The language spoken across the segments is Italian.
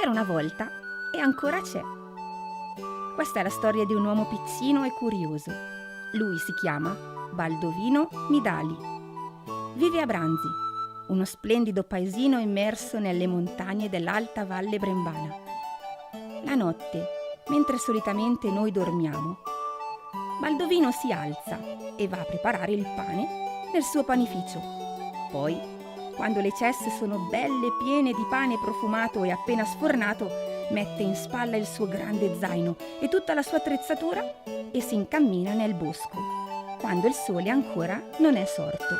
C'era una volta e ancora c'è. Questa è la storia di un uomo piccino e curioso. Lui si chiama Baldovino Midali. Vive a Branzi, uno splendido paesino immerso nelle montagne dell'Alta Valle Brembana. La notte, mentre solitamente noi dormiamo, Baldovino si alza e va a preparare il pane nel suo panificio. Poi, quando le ceste sono belle piene di pane profumato e appena sfornato, mette in spalla il suo grande zaino e tutta la sua attrezzatura e si incammina nel bosco, quando il sole ancora non è sorto.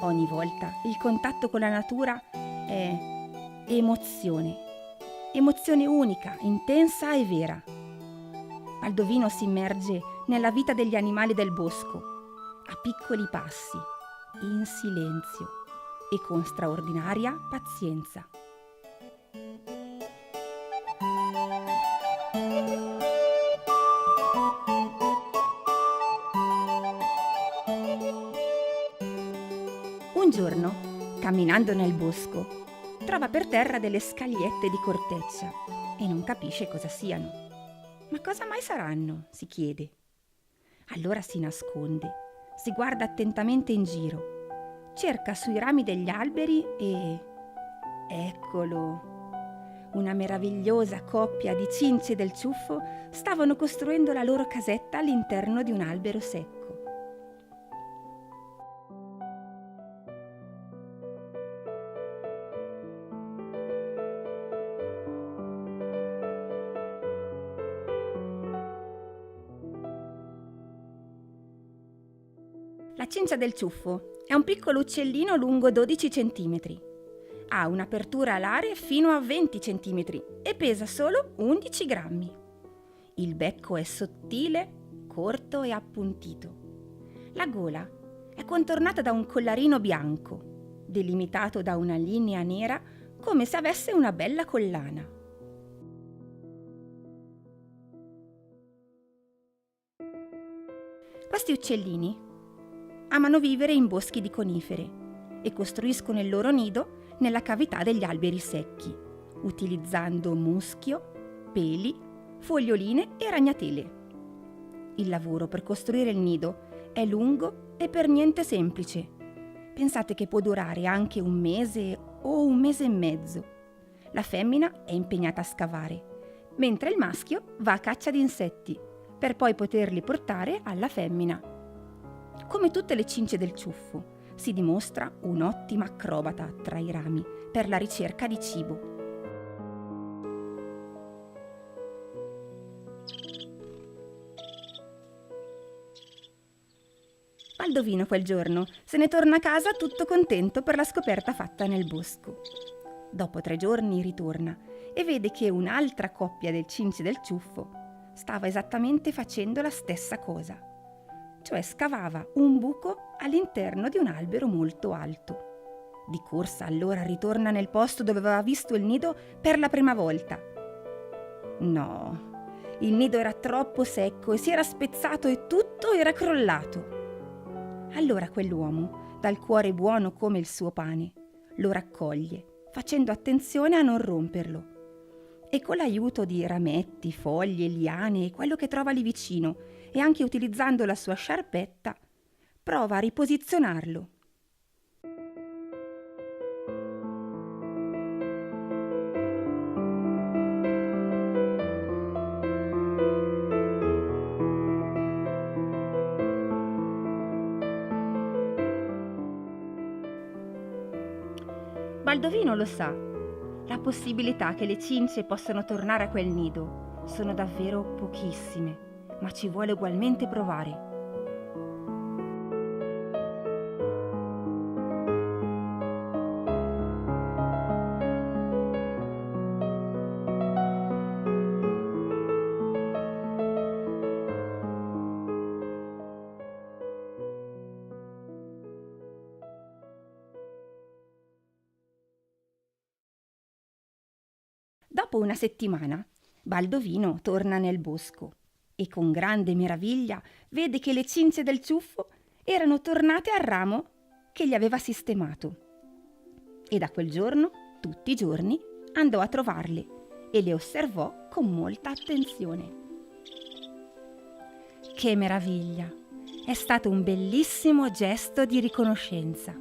Ogni volta il contatto con la natura è emozione unica, intensa e vera. Baldovino si immerge nella vita degli animali del bosco, a piccoli passi, in silenzio e con straordinaria pazienza. Un giorno, camminando nel bosco, trova per terra delle scagliette di corteccia e non capisce cosa siano. Ma cosa mai saranno? Si chiede. Allora si nasconde, si guarda attentamente in giro, cerca sui rami degli alberi e... eccolo! Una meravigliosa coppia di cinci del ciuffo stavano costruendo la loro casetta all'interno di un albero secco. La cincia del ciuffo è un piccolo uccellino lungo 12 centimetri. Ha un'apertura alare fino a 20 centimetri e pesa solo 11 grammi. Il becco è sottile, corto e appuntito. La gola è contornata da un collarino bianco, delimitato da una linea nera come se avesse una bella collana. Questi uccellini amano vivere in boschi di conifere e costruiscono il loro nido nella cavità degli alberi secchi, utilizzando muschio, peli, foglioline e ragnatele. Il lavoro per costruire il nido è lungo e per niente semplice. Pensate che può durare anche un mese o un mese e mezzo. La femmina è impegnata a scavare, mentre il maschio va a caccia di insetti, per poi poterli portare alla femmina. Come tutte le cince del ciuffo, si dimostra un'ottima acrobata tra i rami per la ricerca di cibo. Baldovino quel giorno se ne torna a casa tutto contento per la scoperta fatta nel bosco. Dopo 3 giorni ritorna e vede che un'altra coppia del cince del ciuffo stava esattamente facendo la stessa cosa. Cioè scavava un buco all'interno di un albero molto alto. Di corsa allora ritorna nel posto dove aveva visto il nido per la prima volta. No, il nido era troppo secco e si era spezzato e tutto era crollato. Allora quell'uomo, dal cuore buono come il suo pane, lo raccoglie, facendo attenzione a non romperlo. E con l'aiuto di rametti, foglie, liane e quello che trova lì vicino, e anche utilizzando la sua sciarpetta, prova a riposizionarlo. Baldovino lo sa, la possibilità che le cince possano tornare a quel nido sono davvero pochissime, ma ci vuole ugualmente provare. Dopo una settimana, Baldovino torna nel bosco e con grande meraviglia vede che le cince del ciuffo erano tornate al ramo che gli aveva sistemato. E da quel giorno, tutti i giorni, andò a trovarle e le osservò con molta attenzione. Che meraviglia! È stato un bellissimo gesto di riconoscenza.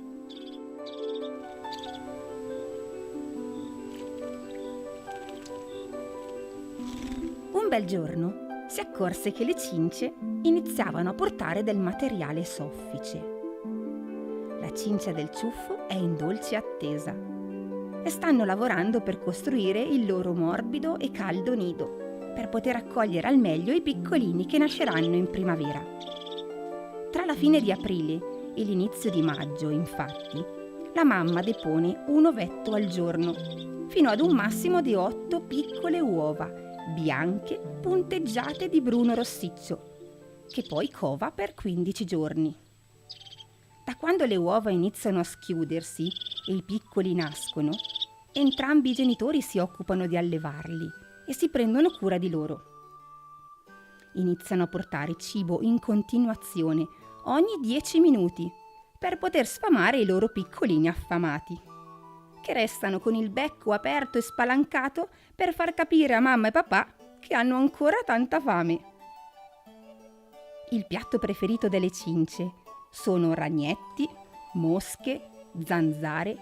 Un bel giorno si accorse che le cince iniziavano a portare del materiale soffice. La cincia del ciuffo è in dolce attesa e stanno lavorando per costruire il loro morbido e caldo nido per poter accogliere al meglio i piccolini che nasceranno in primavera. Tra la fine di aprile e l'inizio di maggio, infatti, la mamma depone un ovetto al giorno, fino ad un massimo di 8 piccole uova bianche punteggiate di bruno rossiccio, che poi cova per 15 giorni. Da quando le uova iniziano a schiudersi e i piccoli nascono, entrambi i genitori si occupano di allevarli e si prendono cura di loro. Iniziano a portare cibo in continuazione ogni 10 minuti per poter sfamare i loro piccolini affamati, che restano con il becco aperto e spalancato per far capire a mamma e papà che hanno ancora tanta fame. Il piatto preferito delle cince sono ragnetti, mosche, zanzare,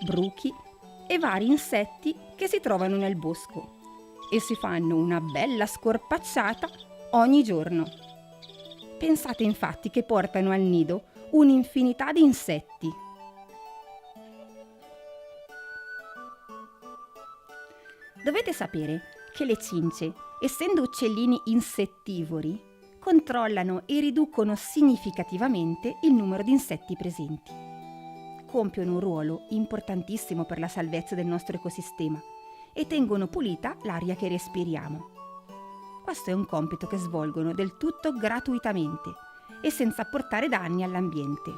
bruchi e vari insetti che si trovano nel bosco e si fanno una bella scorpacciata ogni giorno. Pensate infatti che portano al nido un'infinità di insetti. Dovete sapere che le cince, essendo uccellini insettivori, controllano e riducono significativamente il numero di insetti presenti. Compiono un ruolo importantissimo per la salvezza del nostro ecosistema e tengono pulita l'aria che respiriamo. Questo è un compito che svolgono del tutto gratuitamente e senza portare danni all'ambiente.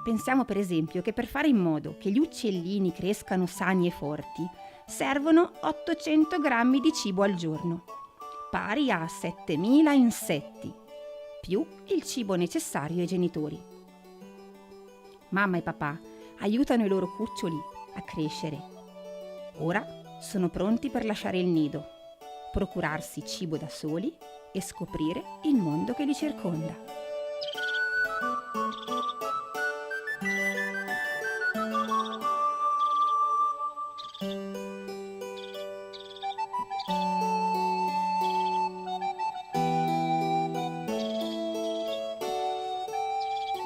Pensiamo per esempio che per fare in modo che gli uccellini crescano sani e forti servono 800 grammi di cibo al giorno, pari a 7.000 insetti, più il cibo necessario ai genitori. Mamma e papà aiutano i loro cuccioli a crescere. Ora sono pronti per lasciare il nido, procurarsi cibo da soli e scoprire il mondo che li circonda.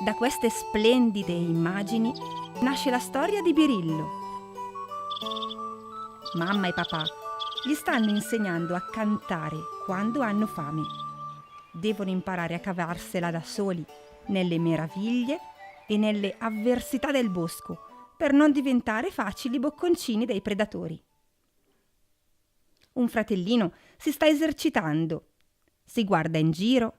Da queste splendide immagini nasce la storia di Birillo. Mamma e papà gli stanno insegnando a cantare quando hanno fame. Devono imparare a cavarsela da soli nelle meraviglie e nelle avversità del bosco per non diventare facili bocconcini dei predatori. Un fratellino si sta esercitando, si guarda in giro,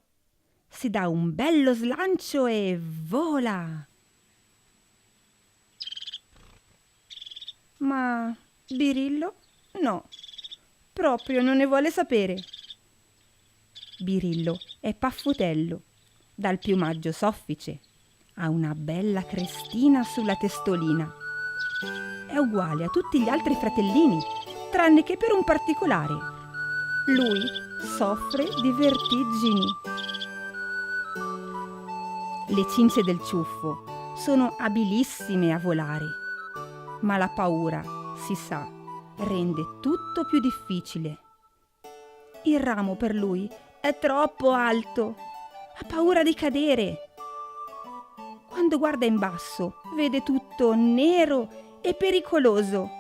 si dà un bello slancio e vola. Ma Birillo no, proprio non ne vuole sapere. Birillo è paffutello, dal piumaggio soffice, ha una bella crestina sulla testolina. È uguale a tutti gli altri fratellini, tranne che per un particolare. Lui soffre di vertigini. Le cince del ciuffo sono abilissime a volare, ma la paura, si sa, rende tutto più difficile. Il ramo per lui è troppo alto, ha paura di cadere. Quando guarda in basso, vede tutto nero e pericoloso.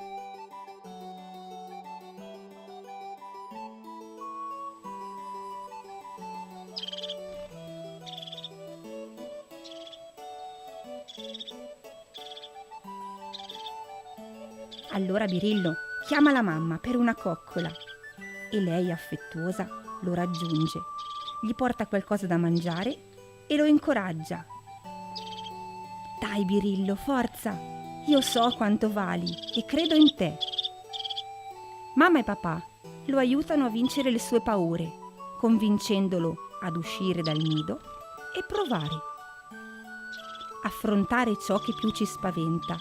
Allora Birillo chiama la mamma per una coccola e lei, affettuosa, lo raggiunge, gli porta qualcosa da mangiare e lo incoraggia. Dai Birillo, forza, io so quanto vali e credo in te. Mamma e papà lo aiutano a vincere le sue paure, convincendolo ad uscire dal nido e provare. Affrontare ciò che più ci spaventa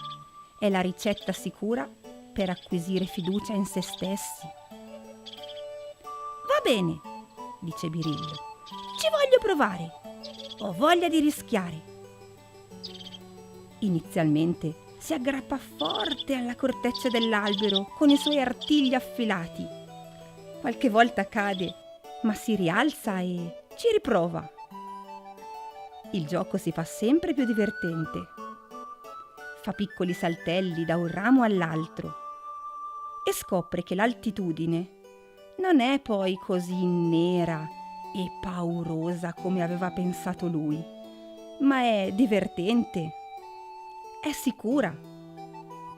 è la ricetta sicura per acquisire fiducia in se stessi. Va bene, dice Birillo, ci voglio provare, ho voglia di rischiare. Inizialmente si aggrappa forte alla corteccia dell'albero con i suoi artigli affilati. Qualche volta cade, ma si rialza e ci riprova. Il gioco si fa sempre più divertente. Fa piccoli saltelli da un ramo all'altro e scopre che l'altitudine non è poi così nera e paurosa come aveva pensato lui, ma è divertente. È sicura.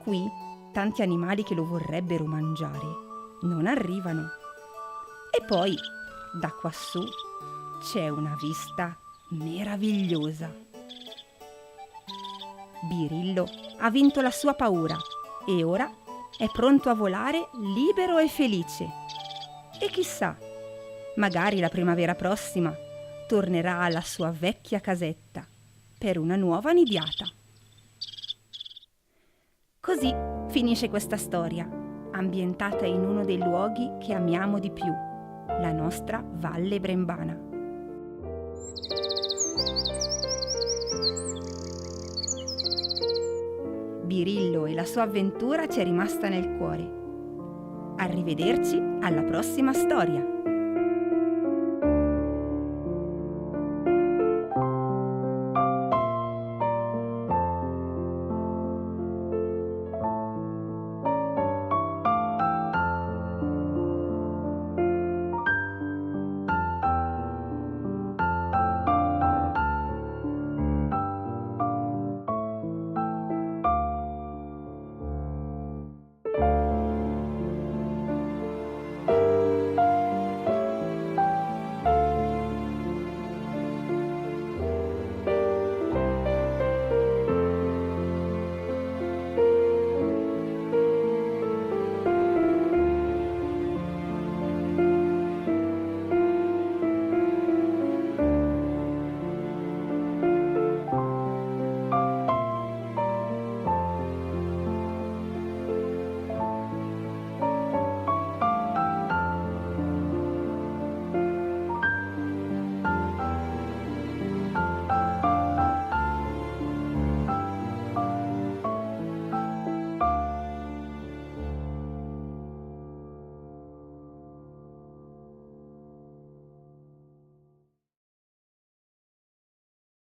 Qui tanti animali che lo vorrebbero mangiare non arrivano. E poi, da quassù, c'è una vista meravigliosa. Birillo ha vinto la sua paura e ora è pronto a volare libero e felice. E chissà, magari la primavera prossima tornerà alla sua vecchia casetta per una nuova nidiata. Così finisce questa storia, ambientata in uno dei luoghi che amiamo di più, la nostra Valle Brembana. Birillo e la sua avventura ci è rimasta nel cuore. Arrivederci alla prossima storia!